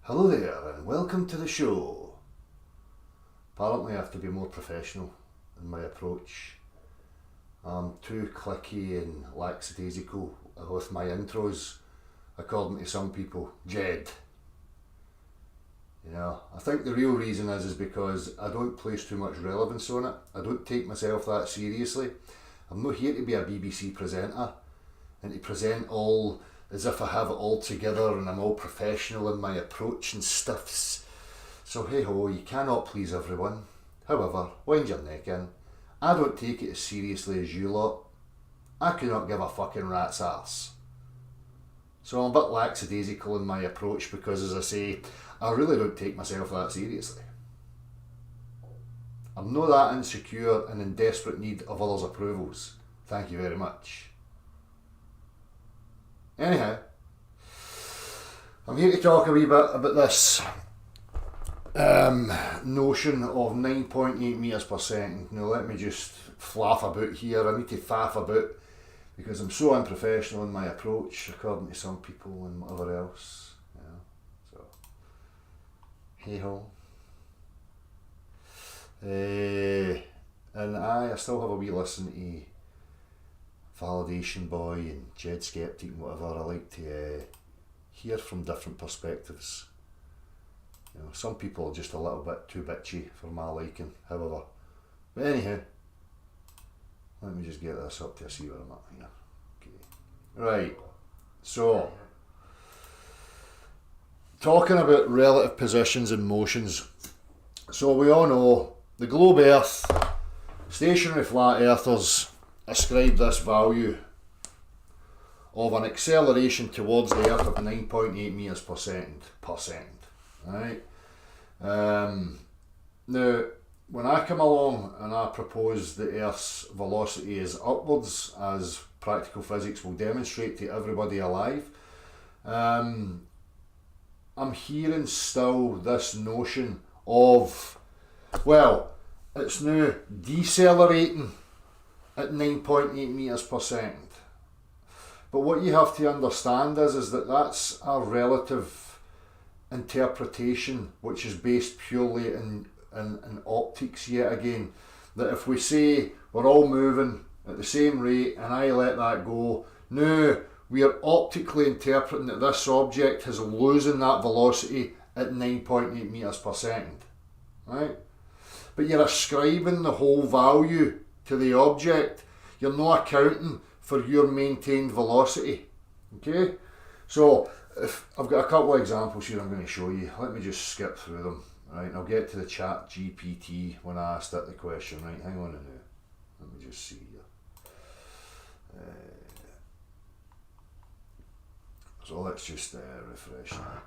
Hello there and welcome to the show. Apparently I have to be more professional in my approach. I'm too clicky and lackadaisical with my intros, according to some people. Jed. I think the real reason is because I don't place too much relevance on it. I don't take myself that seriously. I'm not here to be a BBC presenter and to present all as if I have it all together and I'm all professional in my approach and stuffs. So hey ho, you cannot please everyone. However, wind your neck in. I don't take it as seriously as you lot. I cannot give a fucking rat's arse. So I'm a bit lackadaisical in my approach because, as I say, I really don't take myself that seriously. I'm not that insecure and in desperate need of others' approvals. Thank you very much. Anyhow, I'm here to talk a wee bit about this notion of 9.8 metres per second. Now let me just flaff about here. I need to faff about because I'm so unprofessional in my approach, according to some people and whatever else. So, hey ho. And I still have a wee listen to Validation Boy and Jed Skeptic and whatever. I like to hear from different perspectives. Some people are just a little bit too bitchy for my liking, however. But anyhow, let me just get this up to see where I'm at here. Okay. Right, so talking about relative positions and motions. So we all know the globe Earth, stationary flat earthers ascribe this value of an acceleration towards the Earth of 9.8 metres per second. Right? Now, when I come along and I propose the Earth's velocity is upwards, as practical physics will demonstrate to everybody alive, I'm hearing still this notion of, well, it's now decelerating at 9.8 metres per second. But what you have to understand is that that's a relative interpretation which is based purely in optics yet again. That if we say we're all moving at the same rate and I let that go, now we are optically interpreting that this object is losing that velocity at 9.8 metres per second. Right? But you're ascribing the whole value to the object. You're not accounting for your maintained velocity. Okay? So if I've got a couple of examples here I'm going to show you. Let me just skip through them. Right, and I'll get to the chat GPT when I asked it the question. Right, hang on a minute. Let me just see here. So let's just refresh that.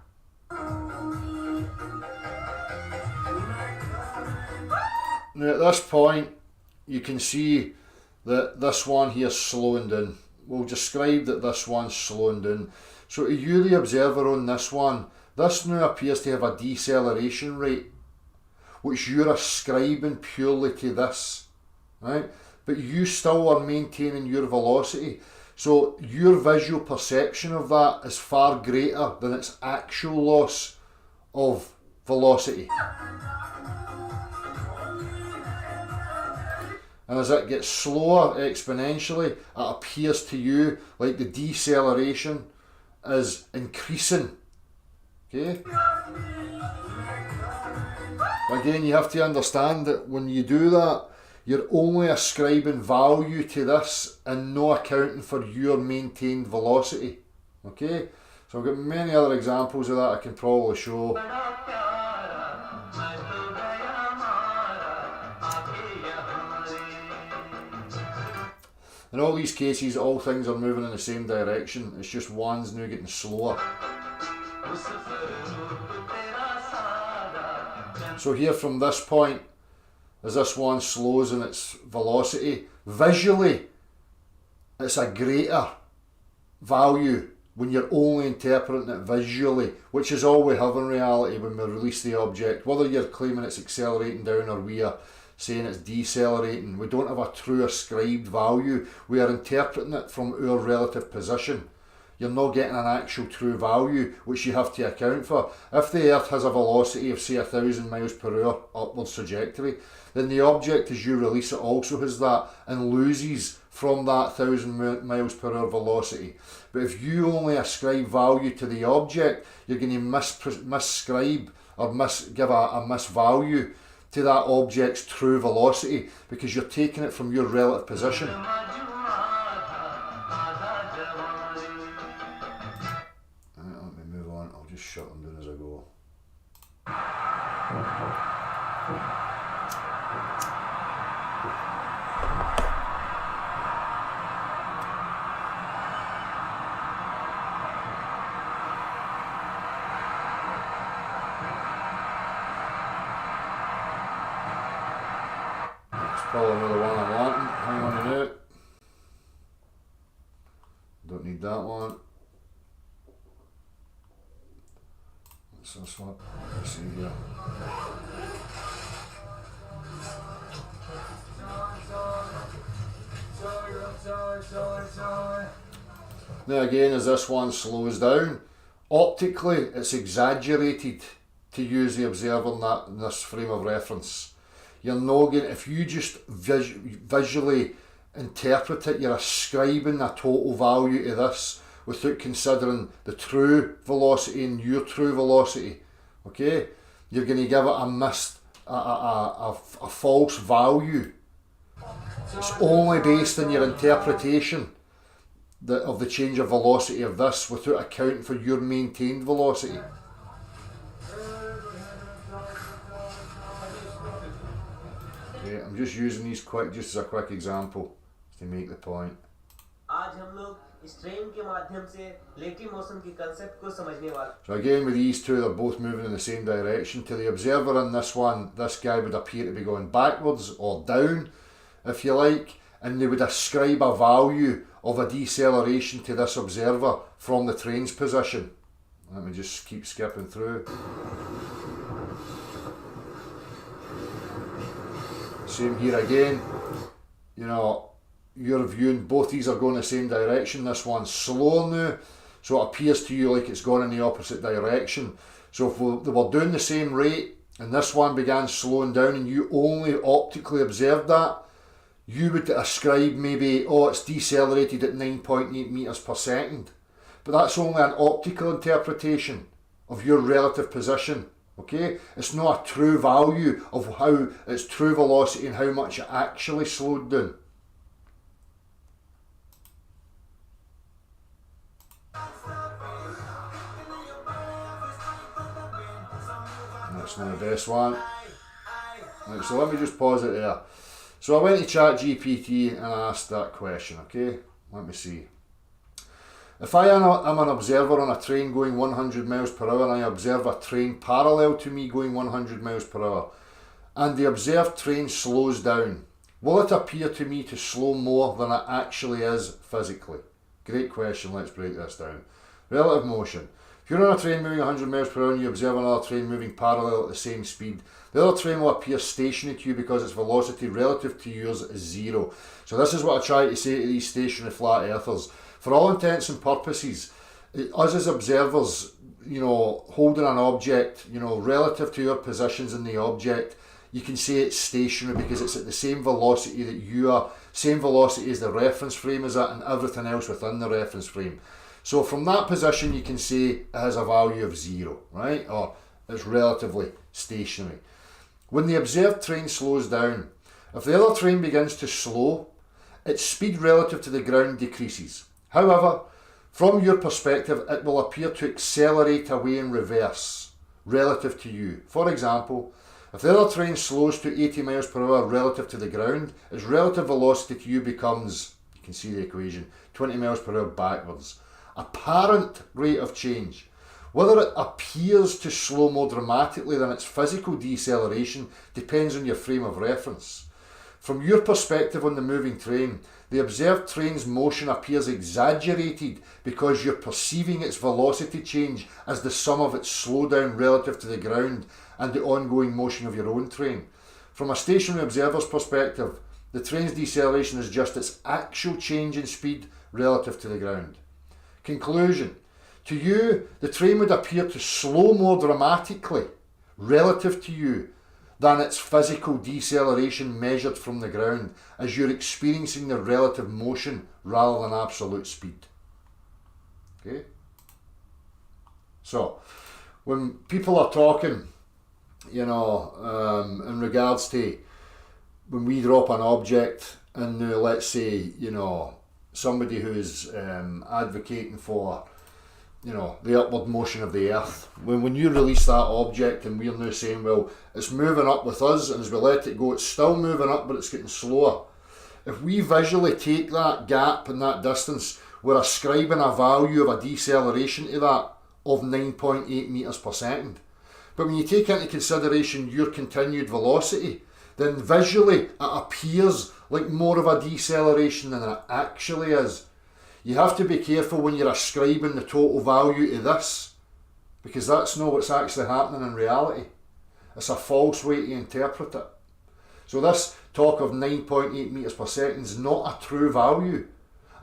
Now at this point you can see that this one here is slowing down. We'll describe that this one's slowing down. So to you, the observer on this one, this now appears to have a deceleration rate, which you're ascribing purely to this, right? But you still are maintaining your velocity. So your visual perception of that is far greater than its actual loss of velocity. And as it gets slower exponentially, it appears to you like the deceleration is increasing. Okay? Again, you have to understand that when you do that, you're only ascribing value to this and not accounting for your maintained velocity. Okay? So I've got many other examples of that I can probably show. In all these cases, all things are moving in the same direction. It's just one's now getting slower. So here from this point, as this one slows in its velocity, visually, it's a greater value when you're only interpreting it visually, which is all we have in reality when we release the object. Whether you're claiming it's accelerating down or we are saying it's decelerating, we don't have a true ascribed value. We are interpreting it from our relative position. you're not getting an actual true value, which you have to account for. If the Earth has a velocity of say 1,000 miles per hour upwards trajectory, then the object as you release it also has that and loses from that 1,000 miles per hour velocity. But if you only ascribe value to the object, you're going to misascribe or give a misvalue to that object's true velocity, because you're taking it from your relative position. Let me move on. I'll just shut them down as I go. Probably another one I'm wanting. Hang on a minute. Don't need that one. What's this one? Let's see here. Now again, as this one slows down, optically it's exaggerated to use the observer in this frame of reference. You're not going, if you just visually interpret it, you're ascribing a total value to this without considering the true velocity and your true velocity. Okay, you're going to give it a false value. It's only based on your interpretation of the change of velocity of this without accounting for your maintained velocity. I'm just using these just as a quick example to make the point. So again, with these two, they're both moving in the same direction. To the observer in this one, this guy would appear to be going backwards or down, if you like, and they would ascribe a value of a deceleration to this observer from the train's position. Let me just keep skipping through. Same here again, you know, you're viewing both these are going the same direction. This one's slower now, so it appears to you like it's gone in the opposite direction. So if they were doing the same rate and this one began slowing down and you only optically observed that, you would ascribe maybe, oh, it's decelerated at 9.8 meters per second. But that's only an optical interpretation of your relative position. Okay, it's not a true value of how its true velocity and how much it actually slowed down. That's not the best one. Right, so let me just pause it there. So I went to ChatGPT and I asked that question. Okay, let me see. If I am an observer on a train going 100 miles per hour and I observe a train parallel to me going 100 miles per hour and the observed train slows down, will it appear to me to slow more than it actually is physically? Great question, let's break this down. Relative motion. If you're on a train moving 100 miles per hour and you observe another train moving parallel at the same speed, the other train will appear stationary to you because its velocity relative to yours is zero. So this is what I try to say to these stationary flat earthers. For all intents and purposes, us as observers, you know, holding an object, you know, relative to your positions in the object, you can say it's stationary because it's at the same velocity that you are, same velocity as the reference frame is at and everything else within the reference frame. So from that position you can say it has a value of zero, right? Or it's relatively stationary. When the observed train slows down, if the other train begins to slow, its speed relative to the ground decreases. However, from your perspective, it will appear to accelerate away in reverse relative to you. For example, if the other train slows to 80 miles per hour relative to the ground, its relative velocity to you becomes, you can see the equation, 20 miles per hour backwards. Apparent rate of change. Whether it appears to slow more dramatically than its physical deceleration depends on your frame of reference. From your perspective on the moving train, the observed train's motion appears exaggerated because you're perceiving its velocity change as the sum of its slowdown relative to the ground and the ongoing motion of your own train. From a stationary observer's perspective, the train's deceleration is just its actual change in speed relative to the ground. Conclusion. To you, the train would appear to slow more dramatically relative to you than its physical deceleration measured from the ground, as you're experiencing the relative motion rather than absolute speed. Okay? So, when people are talking, in regards to when we drop an object and let's say, somebody who's advocating for, the upward motion of the earth. When you release that object and we're now saying, well, it's moving up with us, and as we let it go, it's still moving up, but it's getting slower. If we visually take that gap and that distance, we're ascribing a value of a deceleration to that of 9.8 metres per second. But when you take into consideration your continued velocity, then visually it appears like more of a deceleration than it actually is. You have to be careful when you're ascribing the total value to this, because that's not what's actually happening in reality. It's a false way to interpret it. So this talk of 9.8 metres per second is not a true value.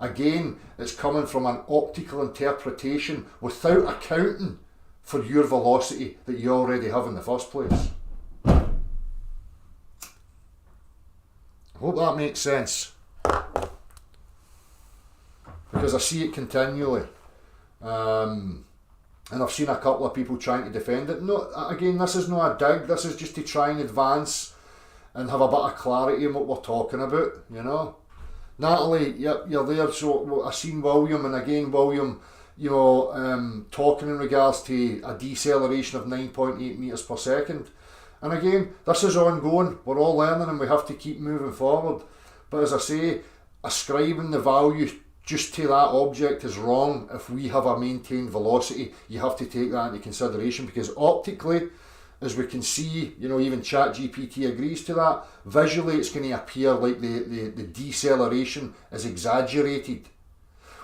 Again, it's coming from an optical interpretation without accounting for your velocity that you already have in the first place. I hope that makes sense, because I see it continually, and I've seen a couple of people trying to defend it. No, again, this is not a dig, this is just to try and advance and have a bit of clarity in what we're talking about, Natalie, you're there, so I've seen William, and again, William, talking in regards to a deceleration of 9.8 metres per second. And again, this is ongoing, we're all learning and we have to keep moving forward. But as I say, ascribing the value just to that object is wrong. If we have a maintained velocity, you have to take that into consideration, because optically, as we can see, even ChatGPT agrees to that, visually it's going to appear like the deceleration is exaggerated.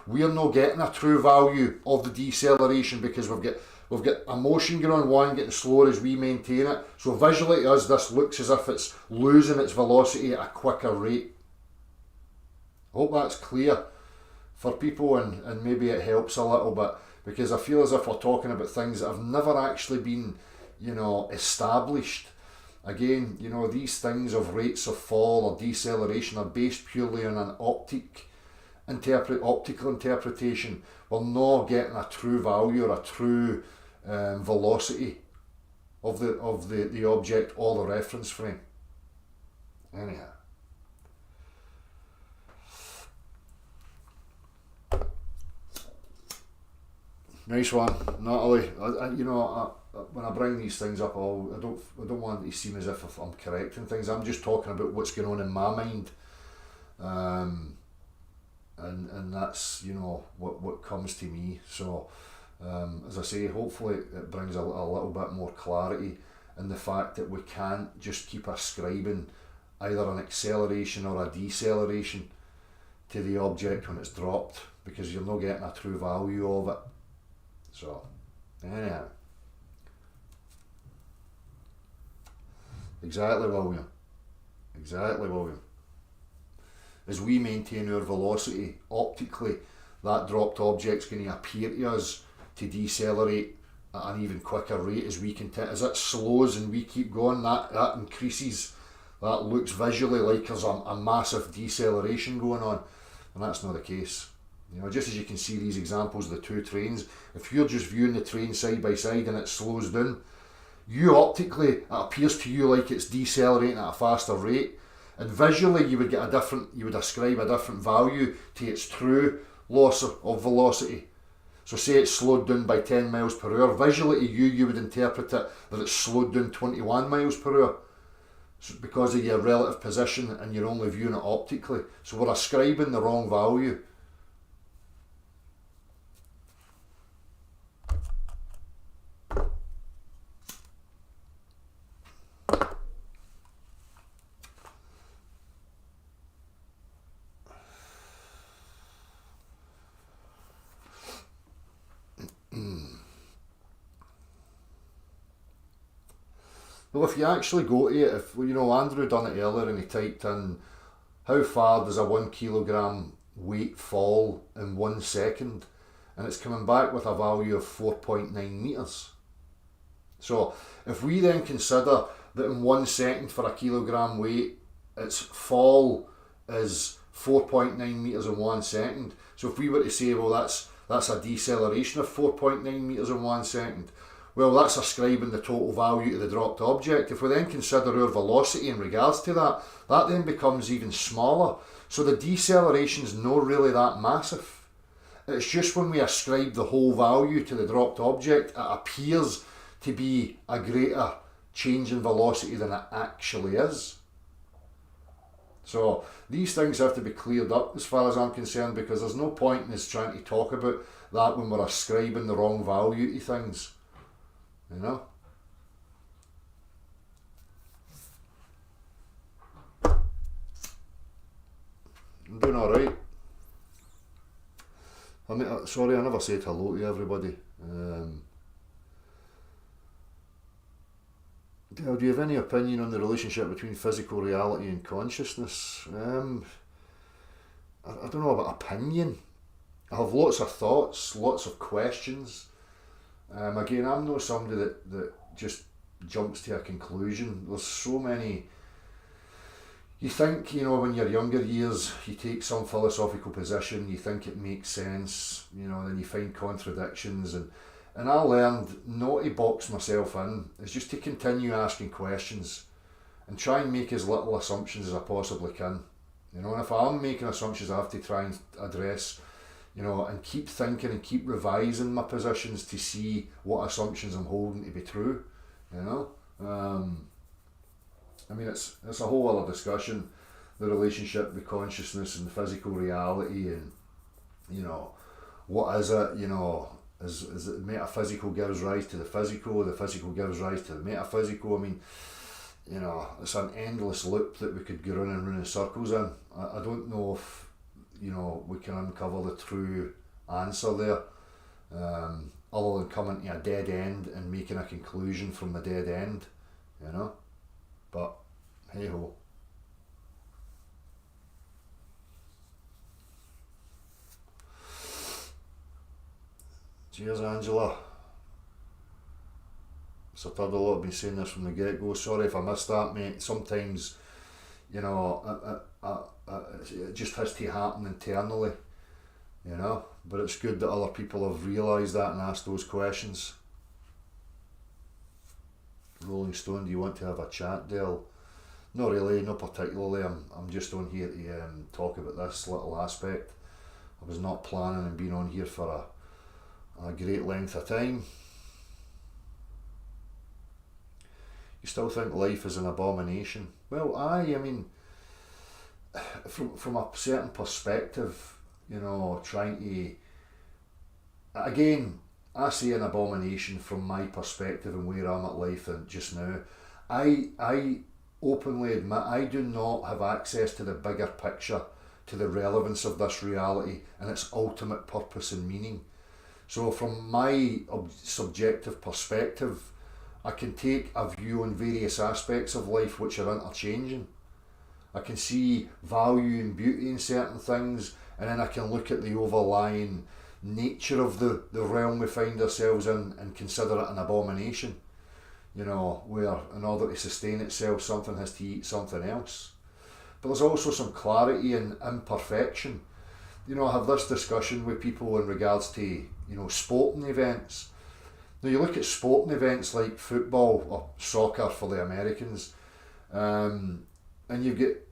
We're not getting a true value of the deceleration because we've got a motion going on, one getting slower as we maintain it. So visually to us, this looks as if it's losing its velocity at a quicker rate. I hope that's clear for people, and maybe it helps a little bit, because I feel as if we're talking about things that have never actually been, established. Again, these things of rates of fall or deceleration are based purely on an optical interpretation. We're not getting a true value or a true velocity of the object or the reference frame. Anyhow. Nice one, Natalie. When I bring these things up, I don't want it to seem as if I'm correcting things. I'm just talking about what's going on in my mind, and that's what comes to me. So, as I say, hopefully it brings a little bit more clarity in the fact that we can't just keep ascribing either an acceleration or a deceleration to the object when it's dropped, because you're not getting a true value of it. So, anyhow. Exactly, William. As we maintain our velocity, optically, that dropped object's going to appear to us to decelerate at an even quicker rate as we continue. As it slows and we keep going, that increases. That looks visually like there's a massive deceleration going on, and that's not the case. Just as you can see these examples of the two trains, if you're just viewing the train side by side and it slows down, you optically, it appears to you like it's decelerating at a faster rate, and visually you would ascribe a different value to its true loss of velocity. So say it's slowed down by 10 miles per hour, visually to you would interpret it that it's slowed down 21 miles per hour, because of your relative position and you're only viewing it optically. So we're ascribing the wrong value. Well, if you actually go to it, Andrew done it earlier and he typed in how far does a 1 kilogram weight fall in 1 second, and it's coming back with a value of 4.9 metres. So if we then consider that in 1 second for a kilogram weight, its fall is 4.9 metres in 1 second. So if we were to say, well, that's a deceleration of 4.9 metres in 1 second, well, that's ascribing the total value to the dropped object. If we then consider our velocity in regards to that, that then becomes even smaller. So the deceleration is not really that massive. It's just when we ascribe the whole value to the dropped object, it appears to be a greater change in velocity than it actually is. So these things have to be cleared up as far as I'm concerned, because there's no point in us trying to talk about that when we're ascribing the wrong value to things. You know? I'm doing alright. Sorry, I never said hello to everybody. Do you have any opinion on the relationship between physical reality and consciousness? I don't know about opinion. I have lots of thoughts, lots of questions. Again, I'm not somebody that just jumps to a conclusion. There's so many. You think, when you're younger years, you take some philosophical position, you think it makes sense, then you find contradictions, and I learned not to box myself in. It's just to continue asking questions and try and make as little assumptions as I possibly can. And if I am making assumptions, I have to try and address, and keep thinking and keep revising my positions to see what assumptions I'm holding to be true. It's a whole other discussion, the relationship with consciousness and physical reality, and what is it? Is it metaphysical gives rise to the physical gives rise to the metaphysical? It's an endless loop that we could go round and round in circles in. I don't know if we can uncover the true answer there, other than coming to a dead end and making a conclusion from the dead end, but hey ho. Cheers, Angela. Sir Tuddle, I've been saying this from the get-go. Sorry if I missed that, mate. Sometimes, it just has to happen internally, but it's good that other people have realised that and asked those questions. Rolling Stone, do you want to have a chat, Dale? Not really, not particularly. I'm just on here to talk about this little aspect. I was not planning on being on here for a great length of time. You still think life is an abomination? Well, from a certain perspective, trying to, again, I say an abomination from my perspective and where I'm at life and just now. I openly admit I do not have access to the bigger picture, to the relevance of this reality and its ultimate purpose and meaning. So from my subjective perspective, I can take a view on various aspects of life which are interchanging. I can see value and beauty in certain things, and then I can look at the overlying nature of the realm we find ourselves in and consider it an abomination. Where in order to sustain itself, something has to eat something else. But there's also some clarity in imperfection. I have this discussion with people in regards to, sporting events. Now you look at sporting events like football or soccer for the Americans, and you get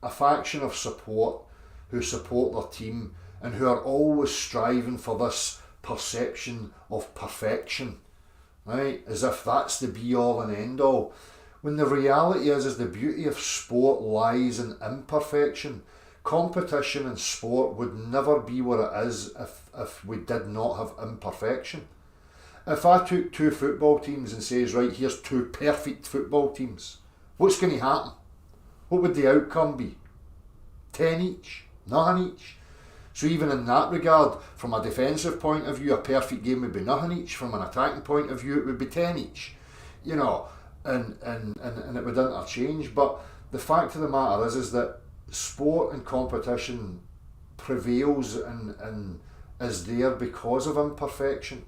a faction of support who support their team and who are always striving for this perception of perfection, right? As if that's the be all and end all. When the reality is the beauty of sport lies in imperfection. Competition in sport would never be what it is if we did not have imperfection. If I took two football teams and says, right, here's two perfect football teams, what's going to happen? What would the outcome be? 10 each? 9 each? So even in that regard, from a defensive point of view, a perfect game would be nothing each. From an attacking point of view, it would be 10 each. And it would interchange. But the fact of the matter is that sport and competition prevails in is there because of imperfection.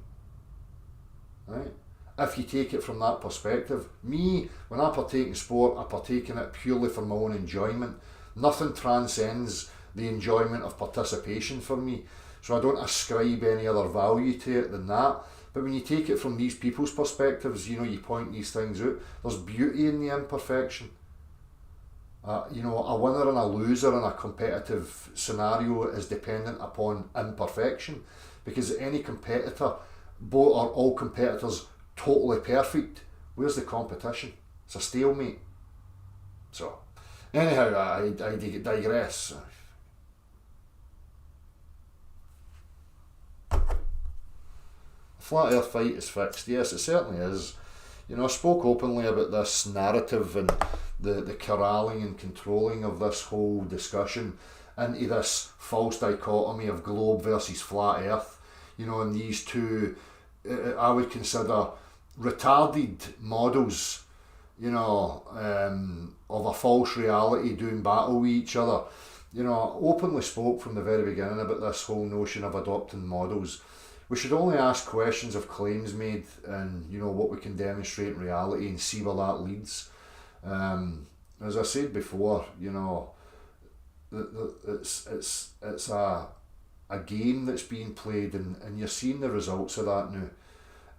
Right? If you take it from that perspective, me, when I partake in sport, I partake in it purely for my own enjoyment. Nothing transcends the enjoyment of participation for me. So I don't ascribe any other value to it than that. But when you take it from these people's perspectives, you point these things out, there's beauty in the imperfection. A winner and a loser in a competitive scenario is dependent upon imperfection, because any competitor, both or all competitors, totally perfect. Where's the competition? It's a stalemate. So, anyhow, I digress. Flat Earth fight is fixed. Yes, it certainly is. I spoke openly about this narrative and the corralling and controlling of this whole discussion into this false dichotomy of globe versus flat Earth. And these two, I would consider retarded models, of a false reality doing battle with each other. I openly spoke from the very beginning about this whole notion of adopting models. We should only ask questions of claims made and what we can demonstrate in reality and see where that leads. As I said before, it's a game that's being played, and you're seeing the results of that now.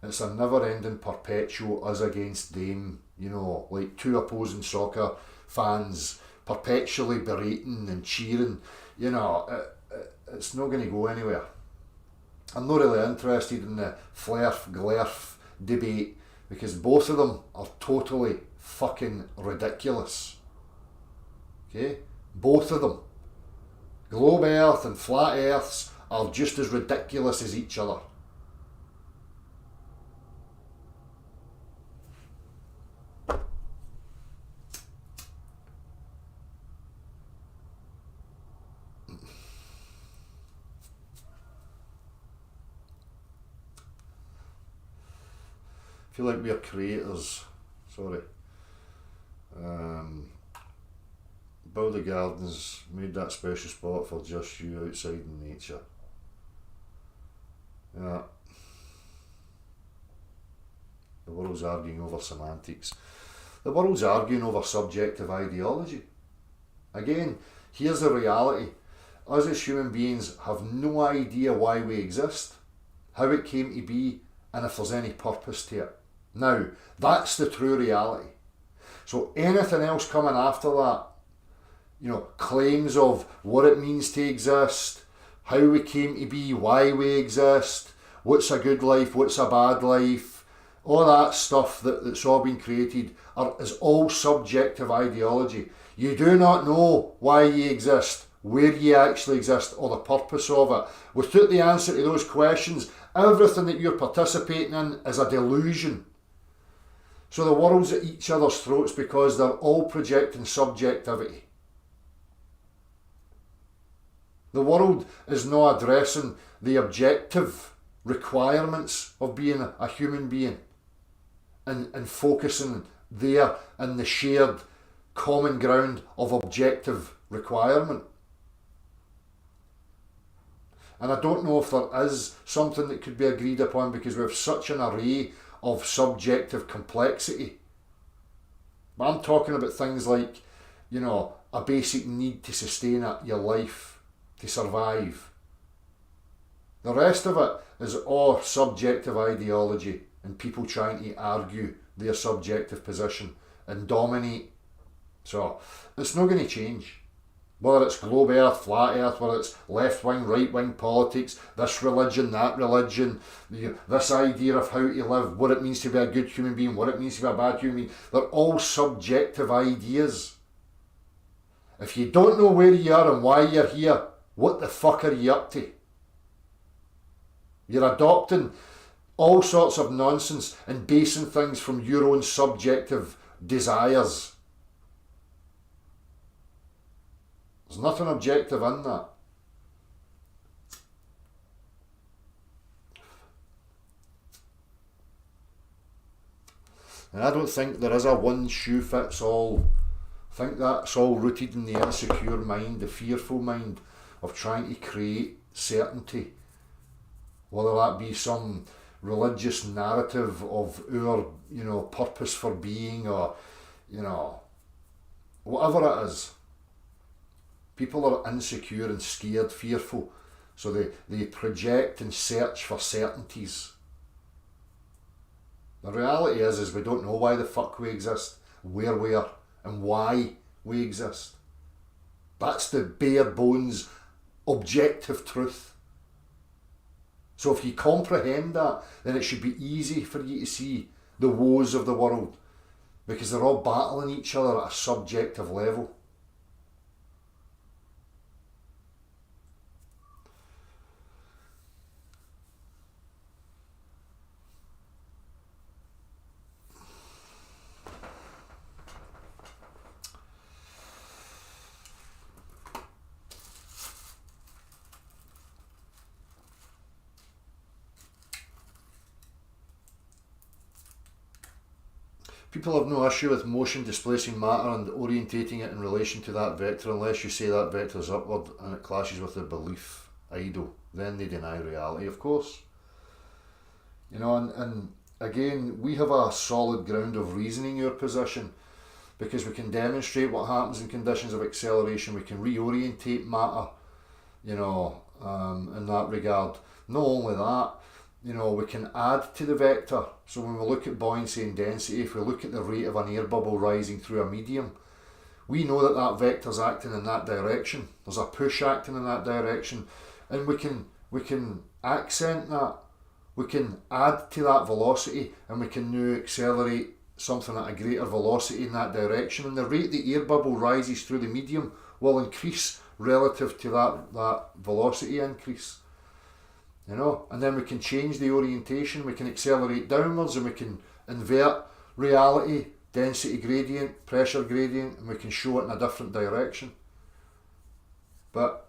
It's a never-ending perpetual us against them, like two opposing soccer fans perpetually berating and cheering. It's not going to go anywhere. I'm not really interested in the flerf-glerf debate, because both of them are totally fucking ridiculous. Okay? Both of them. Globe Earth and flat Earths are just as ridiculous as each other. I feel like we're creators. Sorry. Build the gardens, made that special spot for just you outside in nature. Yeah. The world's arguing over semantics. The world's arguing over subjective ideology. Again, here's the reality. Us as human beings have no idea why we exist, how it came to be, and if there's any purpose to it. Now, that's the true reality. So anything else coming after that, claims of what it means to exist, how we came to be, why we exist, what's a good life, what's a bad life, all that stuff that's all been created is all subjective ideology. You do not know why you exist, where you actually exist, or the purpose of it. Without the answer to those questions, everything that you're participating in is a delusion. So the world's at each other's throats because they're all projecting subjectivity. The world is not addressing the objective requirements of being a human being and focusing there in the shared common ground of objective requirement. And I don't know if there is something that could be agreed upon, because we have such an array of subjective complexity. But I'm talking about things like, a basic need to sustain your life, to survive. The rest of it is all subjective ideology and people trying to argue their subjective position and dominate. So it's not going to change. Whether it's globe earth, flat earth, whether it's left wing, right wing politics, this religion, that religion, this idea of how to live, what it means to be a good human being, what it means to be a bad human being, they're all subjective ideas. If you don't know where you are and why you're here, what the fuck are you up to? You're adopting all sorts of nonsense and basing things from your own subjective desires. There's nothing objective in that. And I don't think there is a one shoe fits all. I think that's all rooted in the insecure mind, the fearful mind of trying to create certainty whether that be some religious narrative of our, purpose for being, or, whatever it is. People are insecure and scared, fearful, so they project and search for certainties. The reality is we don't know why the fuck we exist, where we are, and why we exist. That's the bare bones, objective truth. So if you comprehend that, then it should be easy for you to see the woes of the world, because they're all battling each other at a subjective level. People have no issue with motion displacing matter and orientating it in relation to that vector, unless you say that vector is upward and it clashes with the belief idol. Then they deny reality, of course. And again, we have a solid ground of reasoning our position, because we can demonstrate what happens in conditions of acceleration. We can reorientate matter, in that regard. Not only that, we can add to the vector. So when we look at buoyancy and density, if we look at the rate of an air bubble rising through a medium, we know that that vector's acting in that direction. There's a push acting in that direction, and we can accent that. We can add to that velocity, and we can now accelerate something at a greater velocity in that direction, and the rate the air bubble rises through the medium will increase relative to that velocity increase. And then we can change the orientation, we can accelerate downwards, and we can invert reality, density gradient, pressure gradient, and we can show it in a different direction. But,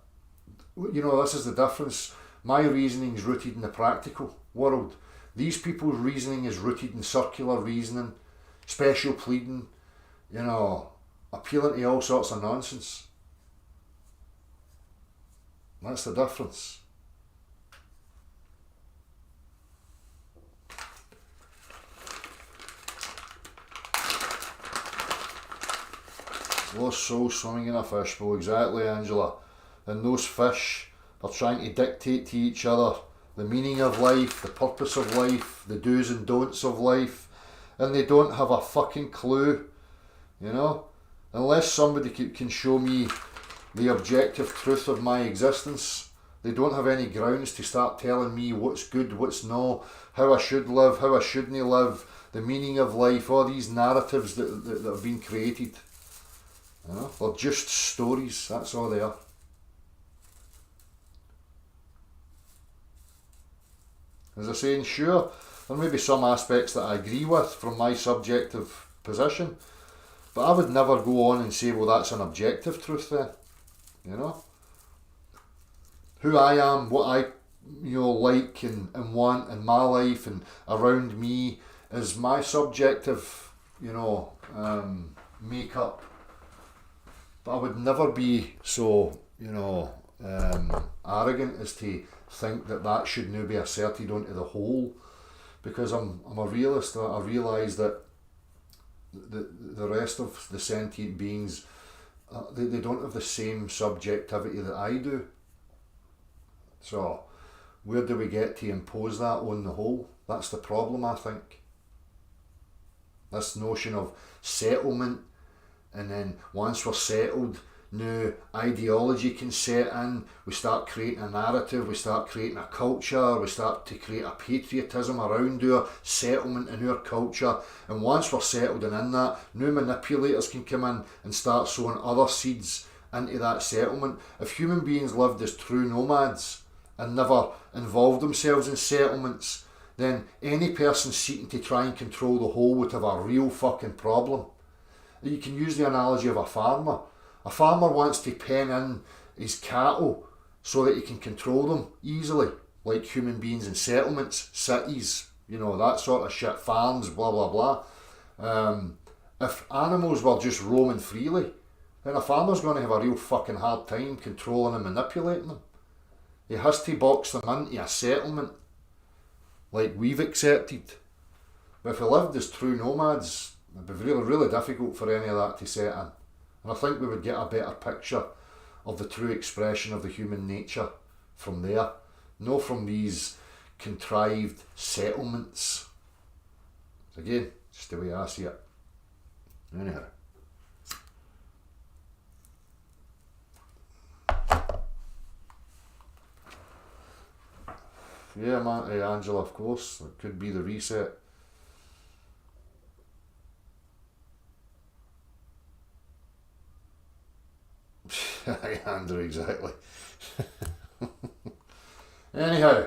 this is the difference. My reasoning is rooted in the practical world. These people's reasoning is rooted in circular reasoning, special pleading, appealing to all sorts of nonsense. That's the difference. Lost souls swimming in a fishbowl, exactly, Angela. And those fish are trying to dictate to each other the meaning of life, the purpose of life, the do's and don'ts of life, and they don't have a fucking clue, Unless somebody can show me the objective truth of my existence, they don't have any grounds to start telling me what's good, what's no, how I should live, how I shouldn't live, the meaning of life, all these narratives that have been created. They're just stories, that's all they are. As I say, sure, there may be some aspects that I agree with from my subjective position, but I would never go on and say, well, that's an objective truth then. Who I am, what I like and want in my life and around me is my subjective makeup. But I would never be so arrogant as to think that should now be asserted onto the whole, because I'm a realist. I realise that the rest of the sentient beings, they don't have the same subjectivity that I do. So where do we get to impose that on the whole? That's the problem, I think. This notion of settlement, and then once we're settled, now ideology can set in, we start creating a narrative, we start creating a culture, we start to create a patriotism around our settlement and our culture, and once we're settled and in that, new manipulators can come in and start sowing other seeds into that settlement. If human beings lived as true nomads and never involved themselves in settlements, then any person seeking to try and control the whole would have a real fucking problem. You can use the analogy of a farmer. A farmer wants to pen in his cattle so that he can control them easily, like human beings in settlements, cities, that sort of shit, farms, blah blah blah. If animals were just roaming freely, then a farmer's going to have a real fucking hard time controlling and manipulating them. He has to box them into a settlement like we've accepted. But if we lived as true nomads, it'd be really, really difficult for any of that to set in. And I think we would get a better picture of the true expression of the human nature from there, not from these contrived settlements. Again, just the way I see it. Anyhow. Yeah, man, Angela, of course. It could be the reset. Andrew, exactly. Anyhow,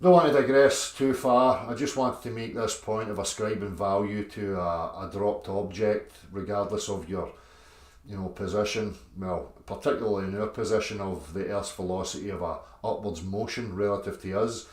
don't want to digress too far. I just wanted to make this point of ascribing value to a dropped object, regardless of your, position. Well, particularly in our position of the Earth's velocity of a upwards motion relative to us.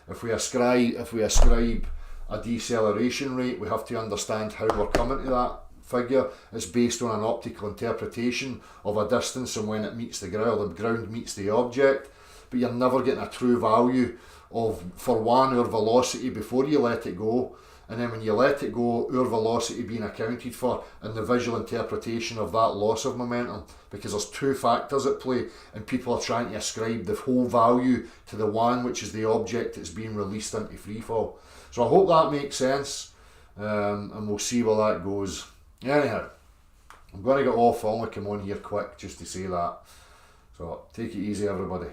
If we ascribe a deceleration rate, we have to understand how we're coming to that figure. It's based on an optical interpretation of a distance and when it meets the ground meets the object, but you're never getting a true value of, for one, our velocity before you let it go, and then when you let it go, our velocity being accounted for in the visual interpretation of that loss of momentum, because there's two factors at play and people are trying to ascribe the whole value to the one, which is the object that's being released into freefall. So I hope that makes sense, and we'll see where that goes. Anyhow, I'm going to get off. I only come on here quick just to say that. So take it easy, everybody.